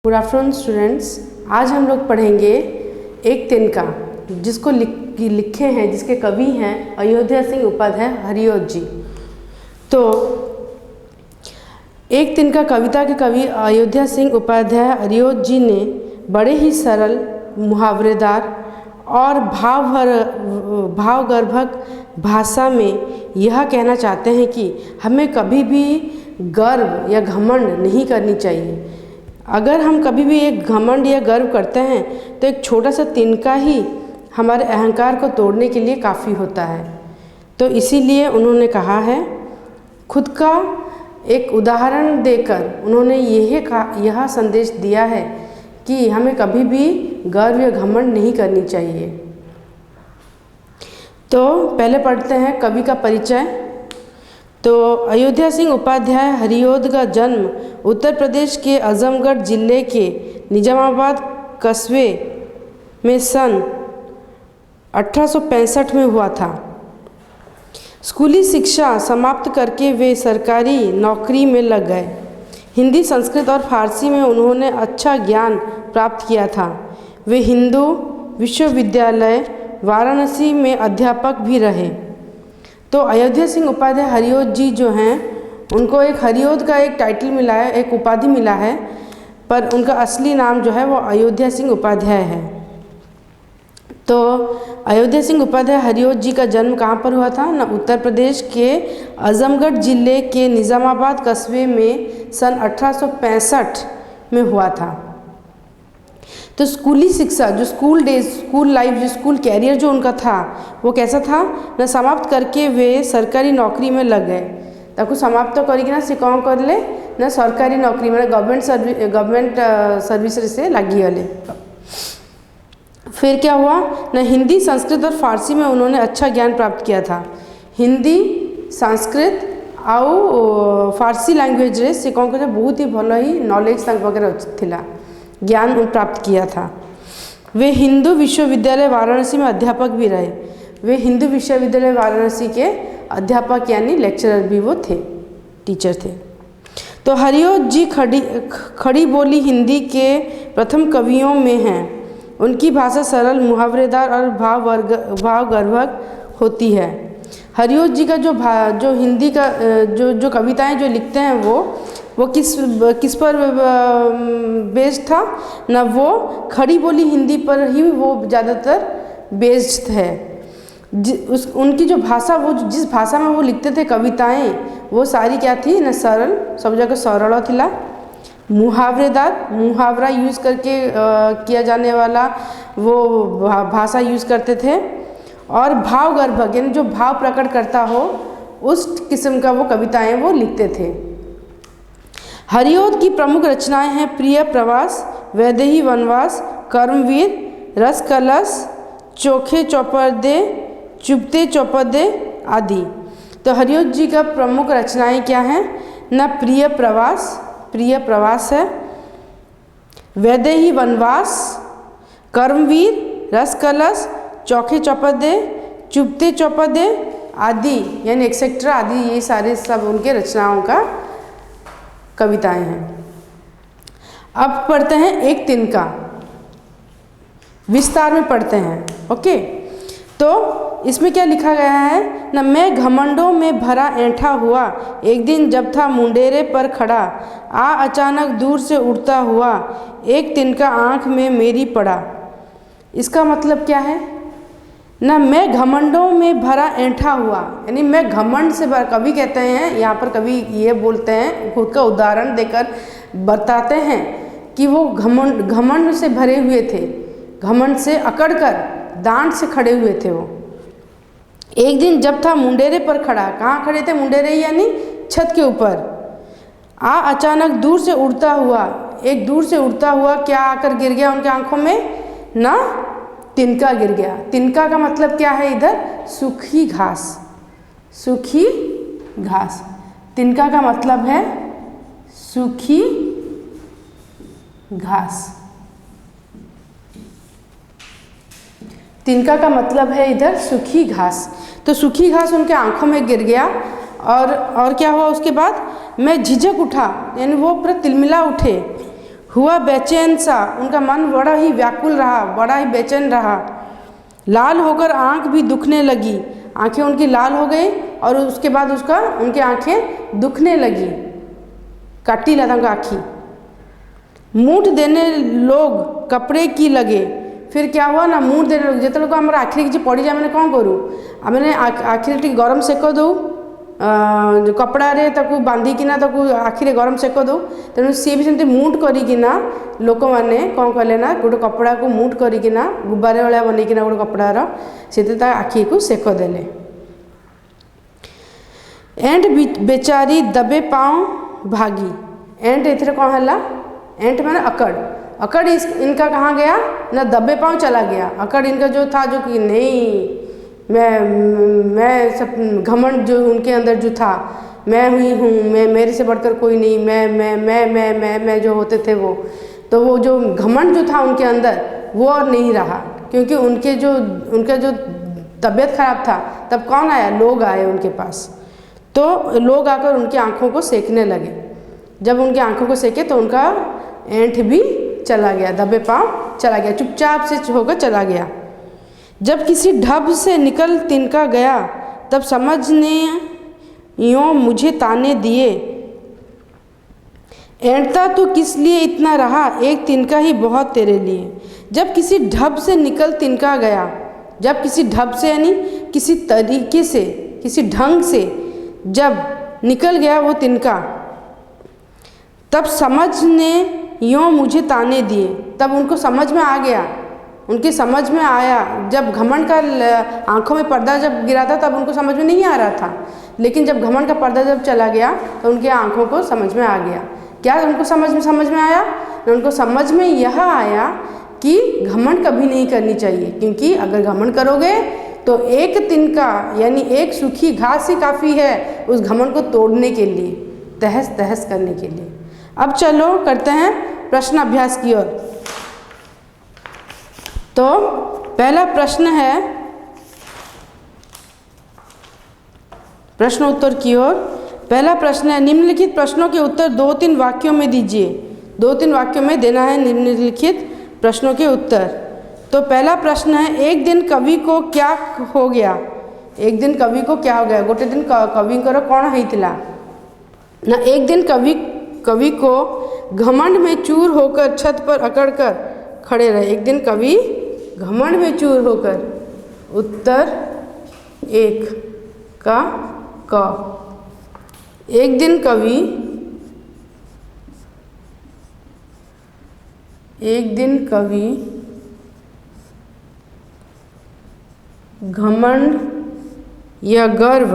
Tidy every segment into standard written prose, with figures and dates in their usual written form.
Good afternoon students. आज हम लोग पढ़ेंगे एक तिनका, जिसको लिखे हैं, जिसके कवि हैं अयोध्या सिंह उपाध्याय हरिऔध जी। तो एक तिनका कविता के कवि अयोध्या सिंह उपाध्याय हरिऔध जी ने बड़े ही सरल, मुहावरेदार और भावगर्भक भाषा में यह कहना चाहते हैं कि हमें कभी भी गर्व या घमंड नहीं करनी चाहिए। अगर हम कभी भी एक घमंड या गर्व करते हैं तो एक छोटा सा तिनका ही हमारे अहंकार को तोड़ने के लिए काफ़ी होता है। तो इसीलिए उन्होंने कहा है, खुद का एक उदाहरण देकर उन्होंने यह संदेश दिया है कि हमें कभी भी गर्व या घमंड नहीं करनी चाहिए। तो पहले पढ़ते हैं कवि का परिचय। तो अयोध्या सिंह उपाध्याय हरिऔध का जन्म उत्तर प्रदेश के आजमगढ़ जिले के निजामाबाद कस्बे में सन 1865 में हुआ था। स्कूली शिक्षा समाप्त करके वे सरकारी नौकरी में लग गए। हिंदी, संस्कृत और फारसी में उन्होंने अच्छा ज्ञान प्राप्त किया था। वे हिंदू विश्वविद्यालय वाराणसी में अध्यापक भी रहे। तो अयोध्या सिंह उपाध्याय हरिऔध जी जो हैं, उनको एक हरिऔध का एक टाइटल मिला है, एक उपाधि मिला है, पर उनका असली नाम जो है वो अयोध्या सिंह उपाध्याय है। तो अयोध्या सिंह उपाध्याय हरिऔध जी का जन्म कहाँ पर हुआ था ना, उत्तर प्रदेश के आजमगढ़ जिले के निजामाबाद कस्बे में सन 1865 में हुआ था। तो स्कूली शिक्षा, जो स्कूल डेज, स्कूल लाइफ, जो स्कूल कैरियर जो उनका था वो कैसा था ना, समाप्त करके वे सरकारी नौकरी में लग गए। ताकि समाप्त तो करी ना से कौन कर ले ना, सरकारी नौकरी में गवर्नमेंट सर्विस से लगी वाले। फिर क्या हुआ ना, हिंदी, संस्कृत और फारसी में उन्होंने अच्छा ज्ञान प्राप्त किया था। हिंदी, संस्कृत और फारसी लैंग्वेज से कौन कर बहुत ही भल ही नॉलेज वगैरह थिला, ज्ञान प्राप्त किया था। वे हिंदू विश्वविद्यालय वाराणसी में अध्यापक भी रहे। वे हिंदू विश्वविद्यालय वाराणसी के अध्यापक यानी लेक्चरर भी वो थे, टीचर थे। तो हरिऔध जी खड़ी बोली हिंदी के प्रथम कवियों में हैं। उनकी भाषा सरल, मुहावरेदार और भावगर्भक होती है। हरिऔध जी का जो हिंदी का जो कविताएं जो लिखते हैं वो किस पर बेस्ड था ना, वो खड़ी बोली हिंदी पर ही वो ज़्यादातर बेस्ड है। उनकी जो भाषा, वो जिस भाषा में वो लिखते थे कविताएं, वो सारी क्या थी ना, सरल, सब जगह सरल थिला, मुहावरेदार, मुहावरा यूज़ करके किया जाने वाला वो भाषा यूज़ करते थे, और भावगर्भक यानी जो भाव प्रकट करता हो उस किस्म का वो कविताएं वो लिखते थे। हरिऔध की प्रमुख रचनाएं हैं प्रिय प्रवास, वैदेही वनवास, कर्मवीर, रस कलश, चोखे चौपदे, चुपते चौपदे आदि। तो हरिऔध जी का प्रमुख रचनाएं क्या हैं ना, प्रिय प्रवास है, वैदेही वनवास, कर्मवीर, रस कलश, चौखे चौपदे, चुपते चौपदे आदि यानी एक्सेट्रा आदि, ये सारे सब उनके रचनाओं का कविताएं हैं। अब पढ़ते हैं एक तिनका, विस्तार में पढ़ते हैं। ओके, तो इसमें क्या लिखा गया है ना, मैं घमंडों में भरा ऐंठा हुआ, एक दिन जब था मुंडेरे पर खड़ा, अचानक दूर से उड़ता हुआ, एक तिनका आँख में मेरी पड़ा। इसका मतलब क्या है ना, मैं घमंडों में भरा ऐंठा हुआ, यानी मैं घमंड से भरा। कवि कहते हैं, यहाँ पर कवि ये बोलते हैं, खुद का उदाहरण देकर बताते हैं कि वो घमंड से भरे हुए थे, घमंड से अकड़कर डांट से खड़े हुए थे। वो एक दिन जब था मुंडेरे पर खड़ा, कहाँ खड़े थे, मुंडेरे यानी छत के ऊपर, अचानक दूर से उड़ता हुआ, एक दूर से उड़ता हुआ क्या आकर गिर गया उनके आंखों में ना, तिनका गिर गया। तिनका का मतलब क्या है इधर, सूखी घास, सूखी घास। तिनका का मतलब है सूखी घास। तिनका का मतलब है इधर सूखी घास। तो सूखी घास उनके आंखों में गिर गया, और क्या हुआ उसके बाद, मैं झिझक उठा, यानी वो पूरा तिलमिला उठे, हुआ बेचैन सा, उनका मन बड़ा ही व्याकुल रहा, बड़ा ही बेचैन रहा। लाल होकर आँख भी दुखने लगी, आंखें उनकी लाल हो गई और उसके बाद उनकी आंखें दुखने लगी, काटी लगा उनका आँखी। मूठ देने लोग कपड़े की लगे, फिर क्या हुआ ना, मूठ देने लोग जिते लोग आम आखिरी किसी पड़ जाए मैंने कौन करूँ, मैंने आखिरी टी गरम सेक दऊ, कपड़े ताकू बांधिकिना ताकू आखिरे गरम सेक दऊ। तेणु सी भी सेमती मूठ करिकिना लोक मैंने कौन कले ना, गोटे कपड़ा को मूठ करिकिना गुब्बारे वाला बनईकिना गोटे कपड़ार से आखि को सेक देले। एंट बेचारी दबे पाँव भागी, एंट एथिरे कौन है, एंट माने अकड़, अकड़ इनका कहाँ गया ना, दबे पाँव चला गया। अकड़ इनका जो था, जो कि नहीं मैं सब घमंड जो उनके अंदर जो था, मैं हुई हूँ, मैं मेरे से बढ़कर कोई नहीं, मैं जो होते थे वो जो घमंड जो था उनके अंदर वो और नहीं रहा, क्योंकि उनका जो तबीयत खराब था। तब कौन आया, लोग आए उनके पास, तो लोग आकर उनकी आँखों को सेकने लगे। जब उनकी आँखों को सेके तो उनका ऐंठ भी चला गया, दबे पाँव चला गया, चुपचाप से होकर चला गया। जब किसी ढब से निकल तिनका गया, तब समझने यों मुझे ताने दिए, ऐंठता तो किस लिए इतना रहा, एक तिनका ही बहुत तेरे लिए। जब किसी ढब से निकल तिनका गया, जब किसी ढब से यानी किसी तरीके से, किसी ढंग से जब निकल गया वो तिनका, तब समझने यों मुझे ताने दिए, तब उनको समझ में आ गया, उनकी समझ में आया। जब घमंड का आँखों में पर्दा जब गिरा था तब उनको समझ में नहीं आ रहा था, लेकिन जब घमंड का पर्दा जब चला गया तो उनकी आँखों को समझ में आ गया। क्या उनको समझ में आया, उनको समझ में यह आया कि घमंड कभी नहीं करनी चाहिए, क्योंकि अगर घमंड करोगे तो एक तिनका यानी एक सूखी घास ही काफ़ी है उस घमंड को तोड़ने के लिए, तहस तहस करने के लिए। अब चलो करते हैं प्रश्न अभ्यास की ओर। तो पहला प्रश्न है प्रश्न उत्तर की ओर। पहला प्रश्न है, निम्नलिखित प्रश्नों के उत्तर 2-3 वाक्यों में दीजिए। 2-3 वाक्यों में देना है निम्नलिखित प्रश्नों के उत्तर। तो पहला प्रश्न है, एक दिन कवि को क्या हो गया। एक दिन कवि को क्या हो गया, गोटे दिन कविंकर कौन होइतिला ना, एक दिन कवि को घमंड में चूर होकर छत पर अकड़कर खड़े रहे। एक दिन कवि घमंड में चूर होकर, उत्तर 1 का क। एक दिन कवि घमंड या गर्व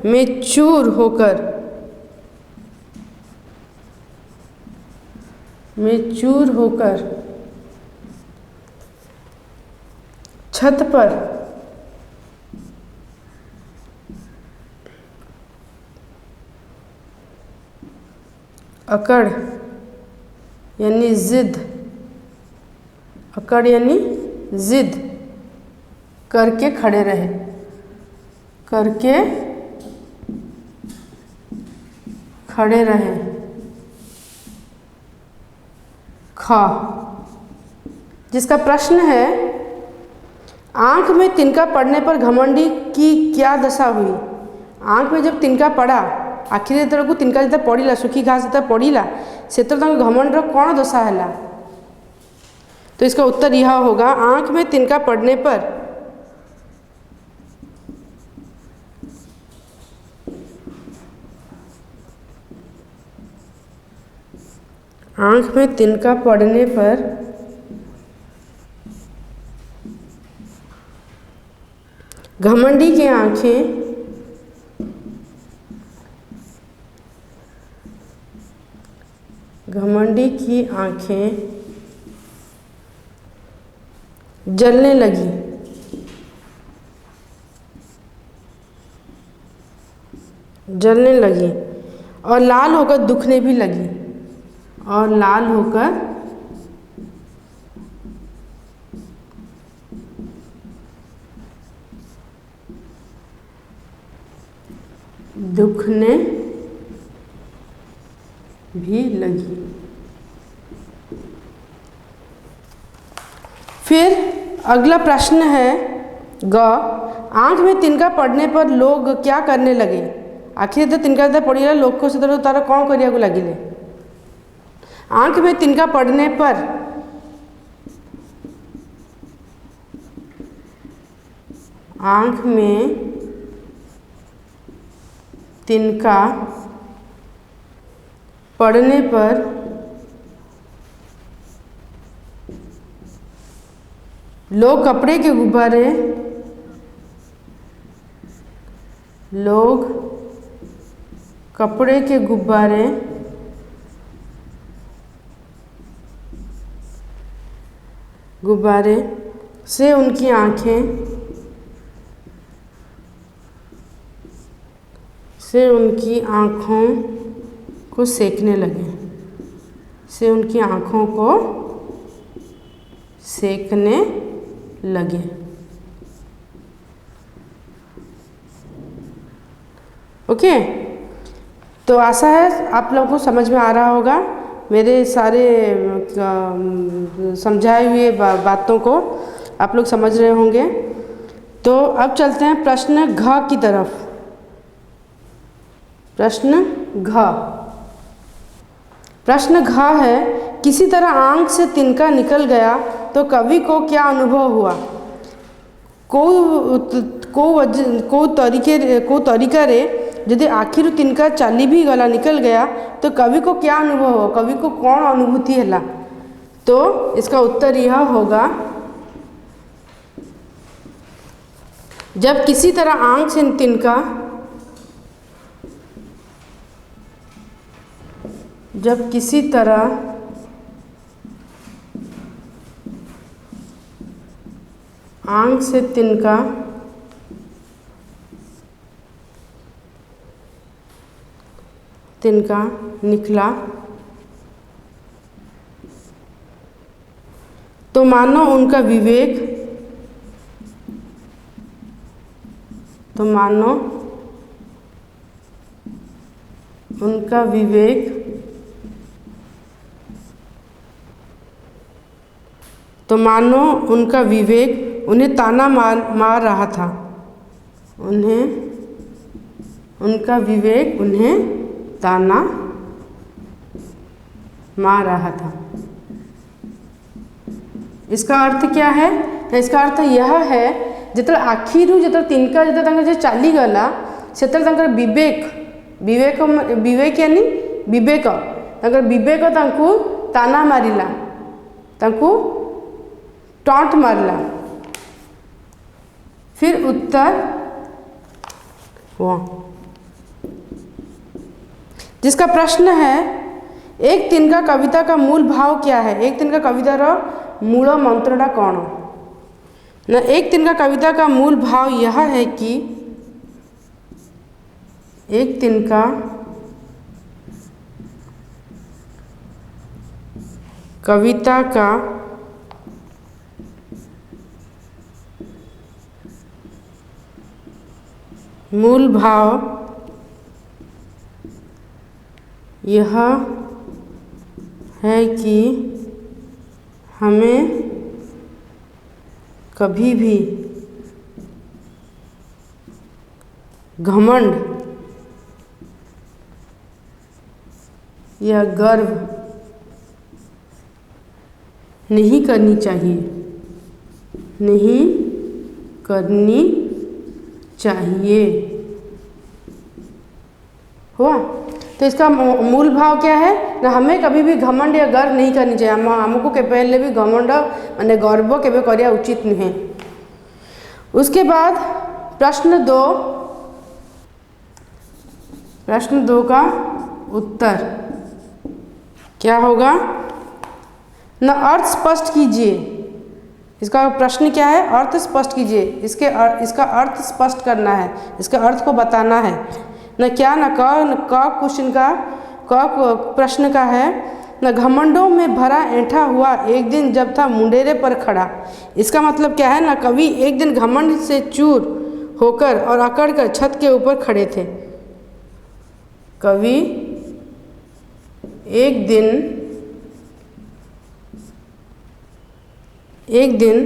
में चूर होकर छत पर अकड़ यानी जिद, अकड़ यानी जिद करके खड़े रहे, ख। जिसका प्रश्न है, आँख में तिनका पड़ने पर घमंडी की क्या दशा हुई। आँख में जब तिनका पड़ा, आखिर जेतबेले को तिनका जेते पड़ा, सुखी घास जेते पड़ा, से घमंडर कौन दशा है। तो इसका उत्तर यह होगा, आँख में तिनका पड़ने पर घमंडी की आँखें जलने लगी और लाल होकर दुखने भी लगी, फिर अगला प्रश्न है ग, आँख में तिनका पड़ने पर लोग क्या करने लगे। आखिर तो तिनका पड़गला लोक को से तार कौन करिया लगिले। आँख में तिनका पड़ने पर आँख में तिनका पड़ने पर लोग कपड़े के गुब्बारे गुब्बारे से उनकी आँखों को सेकने लगे। ओके, तो आशा है आप लोगों को समझ में आ रहा होगा मेरे सारे समझाए हुए बातों को आप लोग समझ रहे होंगे। तो अब चलते हैं प्रश्न घ की तरफ। प्रश्न घ है, किसी तरह आँख से तिनका निकल गया तो कवि को क्या अनुभव हुआ। को तरीका रे यदि आखिर तिनका चली भी गला निकल गया तो कवि को क्या अनुभव हो, कवि को कौन अनुभूति है। तो इसका उत्तर यह होगा, जब किसी तरह आँख से तिनका आँख से तिनका निकला तो मानो उनका विवेक उन्हें ताना मार रहा था। उनका विवेक उन्हें ताना मार रहा था। इसका अर्थ क्या है? इसका अर्थ यह है, जिते आखिर जिते तिनका जो चली गला से विवेक यानी विवेक तांकु ताना मारिला, तांकु टॉन्ट मारला। फिर उत्तर जिसका प्रश्न है, एक तिनका कविता का मूल भाव क्या है। एक तिनका कवितार मूल मंत्रटा कौन ना। एक तिनका कविता का मूल भाव यह है कि एक तिनका कविता का मूल भाव यह है कि हमें कभी भी घमंड या गर्व नहीं करनी चाहिए। हुआ? तो इसका मूल भाव क्या है ना, हमें कभी भी घमंड या गर्व नहीं करनी चाहिए। हमको के पहले भी घमंड माने गर्व केबे करिया उचित नहीं। उसके बाद प्रश्न दो का उत्तर क्या होगा ना, अर्थ स्पष्ट कीजिए। इसका प्रश्न क्या है? अर्थ स्पष्ट कीजिए। इसका अर्थ स्पष्ट करना है, इसका अर्थ को बताना है न। क्या न क क्वेश्चन का क प्रश्न का है न, घमंडों में भरा ऐंठा हुआ एक दिन जब था मुंडेरे पर खड़ा। इसका मतलब क्या है ना, कवि एक दिन घमंड से चूर होकर और अकड़ कर छत के ऊपर खड़े थे। कवि एक दिन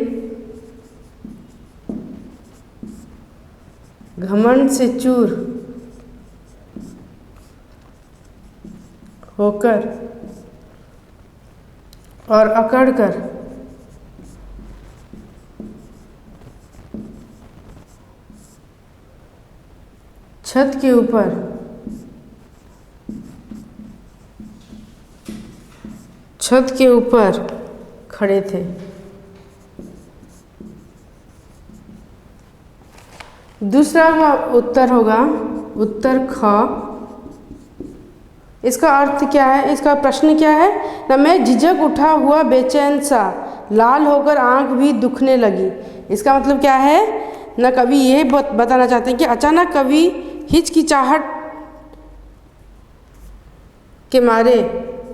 घमंड से चूर होकर और अकड़ कर छत के ऊपर खड़े थे। दूसरा का उत्तर होगा उत्तर ख। इसका अर्थ क्या है, इसका प्रश्न क्या है ना, मैं झिझक उठा हुआ बेचैन सा, लाल होकर आंख भी दुखने लगी। इसका मतलब क्या है ना, कवि ये बताना चाहते हैं कि अचानक कवि हिचकिचाहट के मारे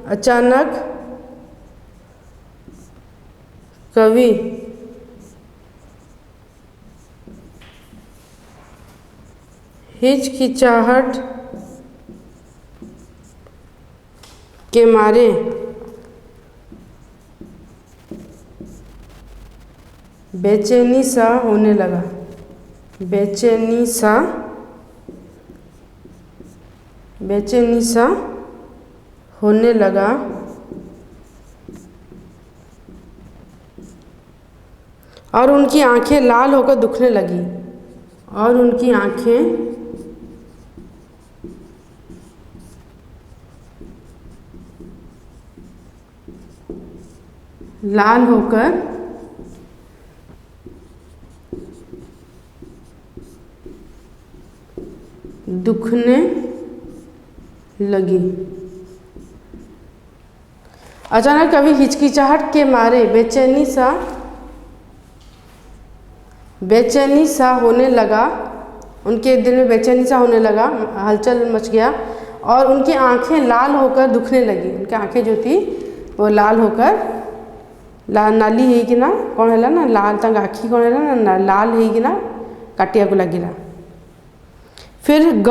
अचानक कवि हिचकिचाहट के मारे बेचैनी सा होने लगा। बेचैनी सा होने लगा और उनकी आंखें लाल होकर दुखने लगी। और उनकी आंखें लाल होकर दुखने लगी। अचानक कवि हिचकिचाहट के मारे बेचैनी सा होने लगा। उनके दिल में बेचैनी सा होने लगा, हलचल मच गया और उनकी आंखें लाल होकर दुखने लगी। उनकी आंखें जो थी वो लाल होकर, नाली है कि ना कौन है ना, लाल तंग आखी कौन है ना, लाल है कि ना काटिया को लगी। फिर ग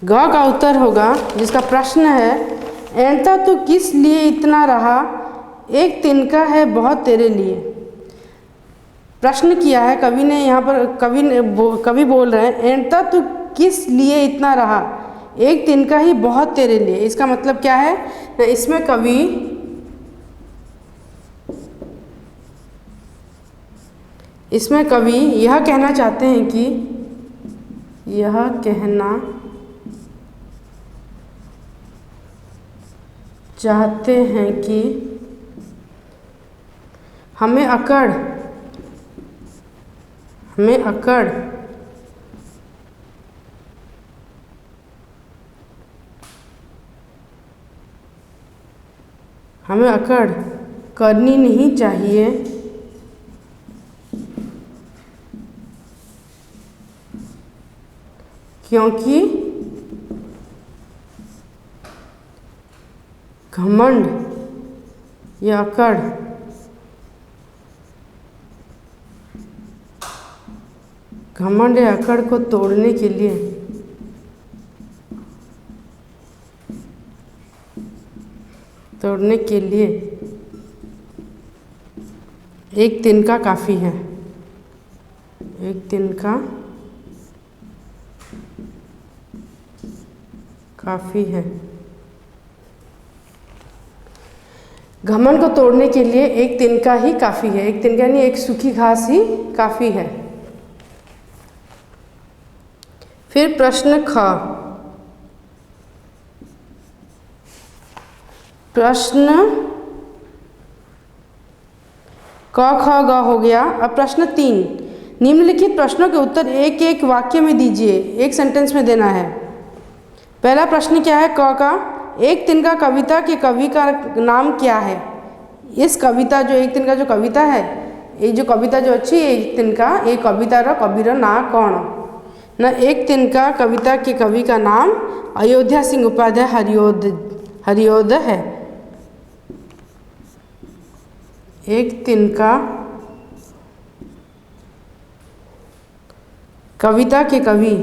का उत्तर होगा, जिसका प्रश्न है ऐंठता तो किस लिए इतना रहा, एक तिनका है बहुत तेरे लिए। प्रश्न किया है कवि ने, यहाँ पर कवि बोल रहे हैं ऐंठता तो किस लिए इतना रहा, एक तिनका ही बहुत तेरे लिए। इसका मतलब क्या है ना, इसमें कवि यह कहना चाहते हैं कि हमें अकड़ करनी नहीं चाहिए, क्योंकि घमंड या अकड़ को तोड़ने के लिए एक तिनका काफ़ी है। एक तिनका काफ़ी है। घमंड को तोड़ने के लिए एक तिनका ही काफ़ी है। एक तिनका यानी एक सूखी घास ही काफ़ी है। फिर प्रश्न ख। प्रश्न क ख ग हो गया। अब प्रश्न 3, निम्नलिखित प्रश्नों के उत्तर एक एक वाक्य में दीजिए, एक सेंटेंस में देना है। पहला प्रश्न क्या है, क का, एक तिनका कविता के कवि का नाम क्या है। इस कविता जो एक तिनका जो कविता है, ये जो कविता जो अच्छी एक तिनका, ये कवितार कविर ना कौन ना, एक तिनका कविता के कवि का नाम अयोध्या सिंह उपाध्याय हरिओद है। एक तिनका कविता के कवि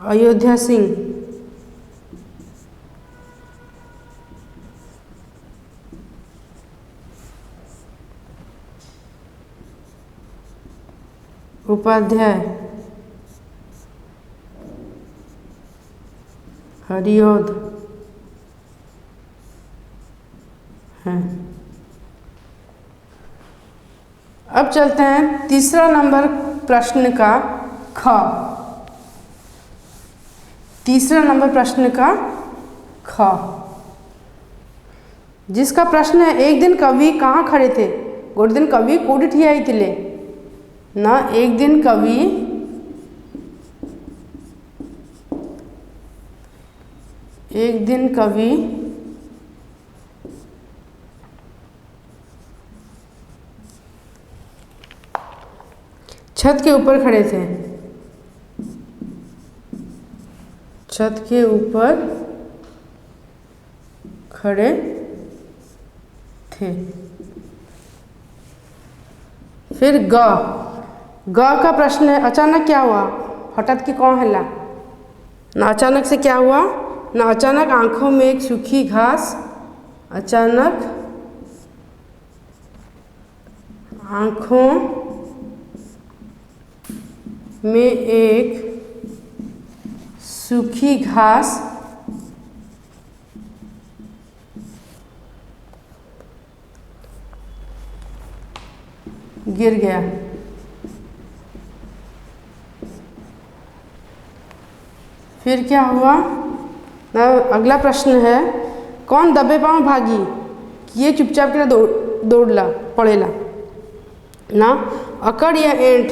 अयोध्या सिंह, उपाध्याय, हरिओध हैं। अब चलते हैं तीसरा नंबर प्रश्न का ख। तीसरा नंबर प्रश्न का ख, जिसका प्रश्न है एक दिन कवि कहाँ खड़े थे? गोटे दिन कवि कोठी ठिया होइतिले ना? एक दिन कवि छत के ऊपर खड़े थे। छत के ऊपर खड़े थे। फिर ग का प्रश्न है अचानक क्या हुआ? हठात कि कौन हैला ना? अचानक से क्या हुआ ना? अचानक आंखों में एक सूखी घास, अचानक आंखों में एक सूखी घास गिर गया। फिर क्या हुआ? अगला प्रश्न है कौन दबे पाँव भागी? ये चुपचाप के दौड़ला पड़ेला ना? अकड़ या एंट?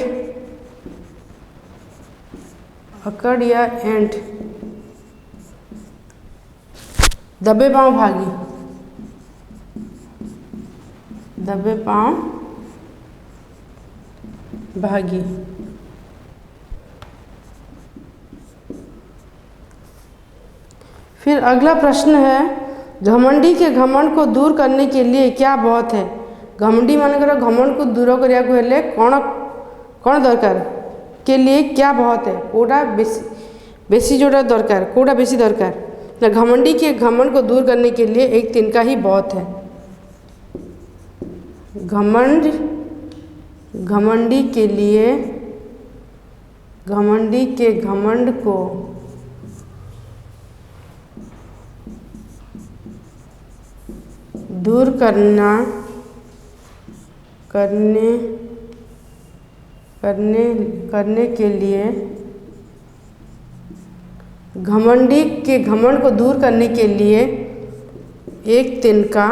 अकड़ या एंट? दबे पाँव भागी, दबे पाँव भागी। फिर अगला प्रश्न है घमंडी के घमंड को दूर करने के लिए क्या बहुत है? घमंडी मानकर घमंड को दूर करिया को हेले कौन कौन दरकार के लिए क्या बहुत है? कोड़ा बेसी जोड़ा दरकार, कोड़ा बेसी दरकार ना? घमंडी के घमंड को दूर करने के लिए एक तिनका ही बहुत है। घमंडी के लिए, घमंडी के घमंड को दूर करने के लिए, घमंडी के घमंड को दूर करने के लिए एक तिनका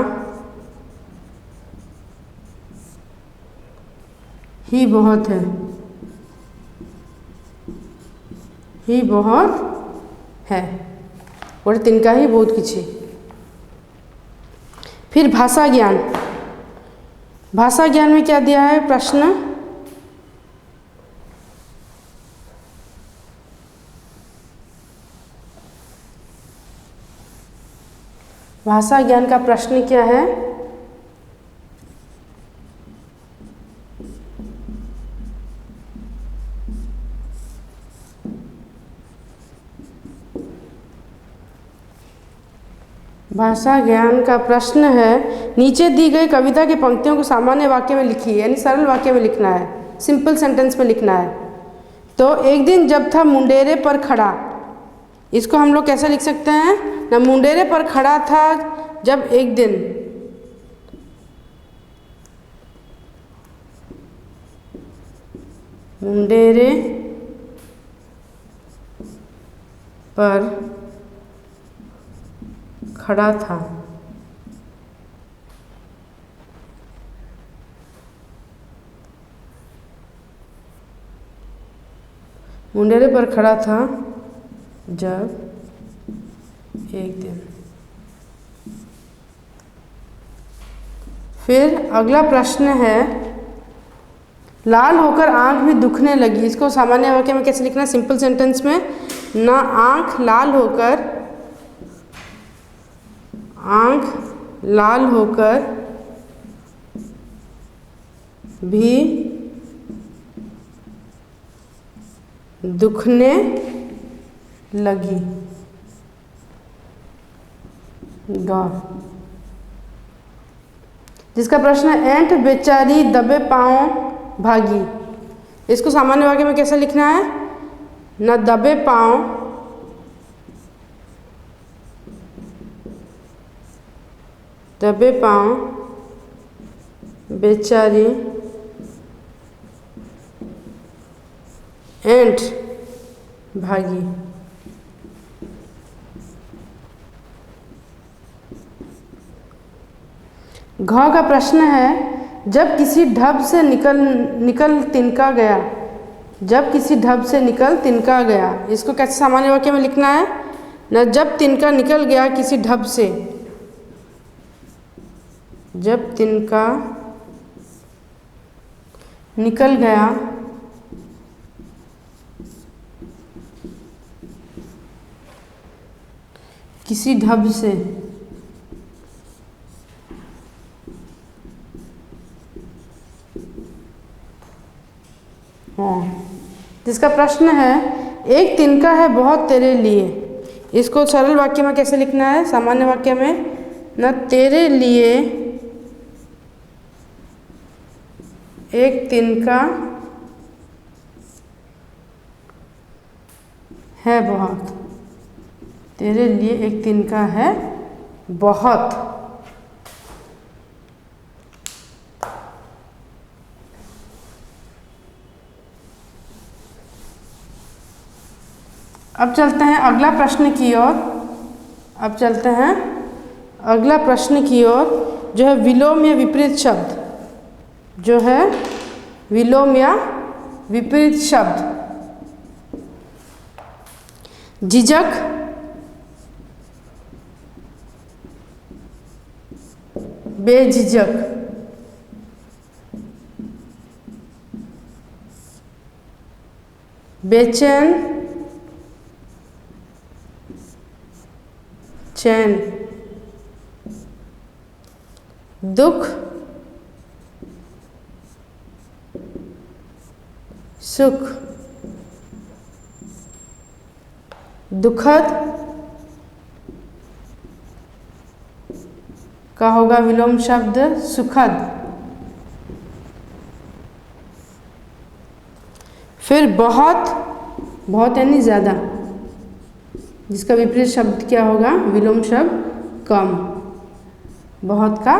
ही बहुत है, ही बहुत है और तिनका ही बहुत किछि। फिर भाषा ज्ञान, भाषा ज्ञान में क्या दिया है प्रश्न? भाषा ज्ञान का प्रश्न क्या है? भाषा ज्ञान का प्रश्न है नीचे दी गई कविता की पंक्तियों को सामान्य वाक्य में लिखिए, यानी सरल वाक्य में लिखना है, सिंपल सेंटेंस में लिखना है। तो एक दिन जब था मुंडेरे पर खड़ा, इसको हम लोग कैसे लिख सकते हैं ना? मुंडेरे पर खड़ा था जब एक दिन, मुंडेरे पर खड़ा था। मुंडेरे पर खड़ा था जब एक दिन। फिर अगला प्रश्न है लाल होकर आंख भी दुखने लगी, इसको सामान्य वाक्य में कैसे लिखना? सिंपल सेंटेंस में ना? आंख लाल होकर भी दुखने लगी। ग। जिसका प्रश्न है ऐंठ बेचारी दबे पांव भागी। इसको सामान्य वाक्य में कैसे लिखना है? न दबे पांव बेचारी ऐंठ भागी। घ का प्रश्न है जब किसी ढब से निकल तिनका गया। जब किसी ढब से निकल तिनका गया, इसको कैसे सामान्य वाक्य में लिखना है? न जब तिनका निकल गया किसी ढब से। जब तिनका निकल गया किसी ढब से। हाँ, जिसका प्रश्न है एक तिनका है बहुत तेरे लिए। इसको सरल वाक्य में कैसे लिखना है? सामान्य वाक्य में न तेरे लिए एक तिनका है बहुत। तेरे लिए एक तिनका है बहुत। अब चलते हैं अगला प्रश्न की ओर। अब चलते हैं अगला प्रश्न की ओर, जो है विलोम या विपरीत शब्द। जो है विलोम या विपरीत शब्द। झिझक, बेझिझक। बेचैन, चैन। दुख, सुख। दुखद का होगा विलोम शब्द सुखद। फिर बहुत, बहुत यानी ज़्यादा, जिसका विपरीत शब्द क्या होगा? विलोम शब्द कम। बहुत का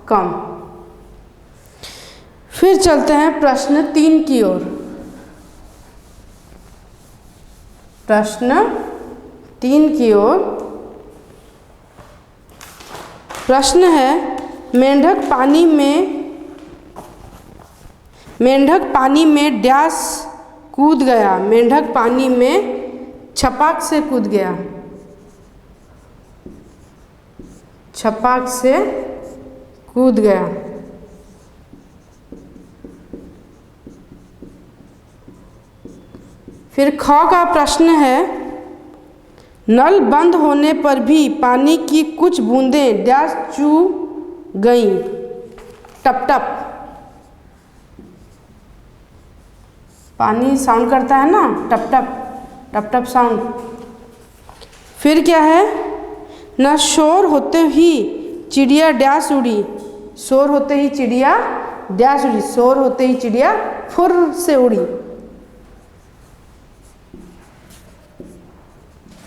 कम। फिर चलते हैं प्रश्न 3 की ओर। प्रश्न 3 की ओर प्रश्न है मेंढक पानी में डैश कूद गया। मेंढक पानी में छपाक से कूद गया। छपाक से कूद गया। फिर ख का प्रश्न है नल बंद होने पर भी पानी की कुछ बूंदें डैश चू गईं। टप टप। पानी साउंड करता है ना, टप टप टप टप साउंड। फिर क्या है? न शोर होते ही चिड़िया डैश उड़ी। शोर होते ही चिड़िया डैश उड़ी। शोर होते ही चिड़िया फुर से उड़ी।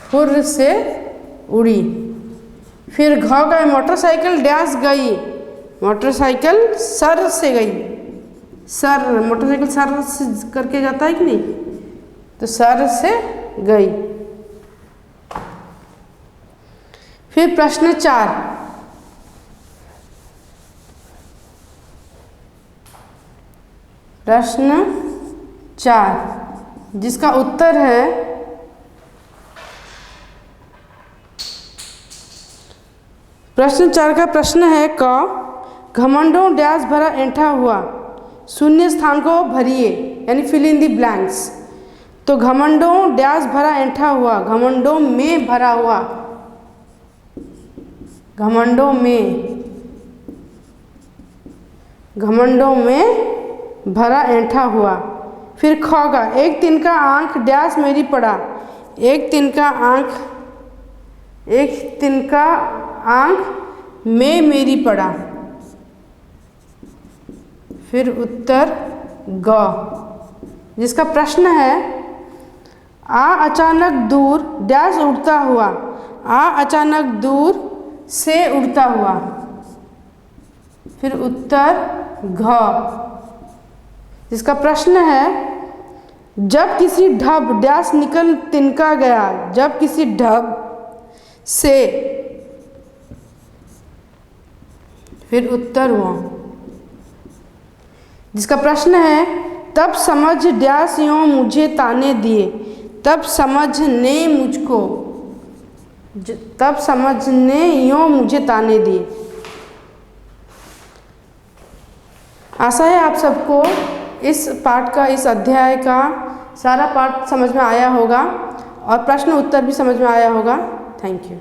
फुर से उड़ी। फिर घ का है मोटरसाइकिल डैश गई। मोटरसाइकिल सर से गई। सर, मोटरसाइकिल सर से करके जाता है कि नहीं, तो सर से गई। फिर प्रश्न 4। प्रश्न 4 जिसका उत्तर है प्रश्न 4 का प्रश्न है क घमंडों डैश भरा ऐंठा हुआ। शून्य स्थान को भरिए, यानी फिल इन दी ब्लैंक्स। तो घमंडों डैश भरा ऐंठा हुआ। घमंडों में भरा हुआ। घमंडों में भरा ऐंठा हुआ। फिर ख का एक तिनका आंख डैश मेरी पड़ा। एक तिनका आँख में मेरी पड़ा। फिर उत्तर ग, जिसका प्रश्न है आ अचानक दूर डैश उड़ता हुआ, आ अचानक दूर से उड़ता हुआ। फिर उत्तर घ, जिसका प्रश्न है जब किसी ढब डैश निकल तिनका गया, जब किसी ढब से। फिर उत्तर हुआ, जिसका प्रश्न है तब समझ डैश यों मुझे ताने दिए, तब समझने यों मुझे ताने दिए। आशा है आप सबको इस पाठ का, इस अध्याय का सारा पाठ समझ में आया होगा और प्रश्न उत्तर भी समझ में आया होगा। Thank you.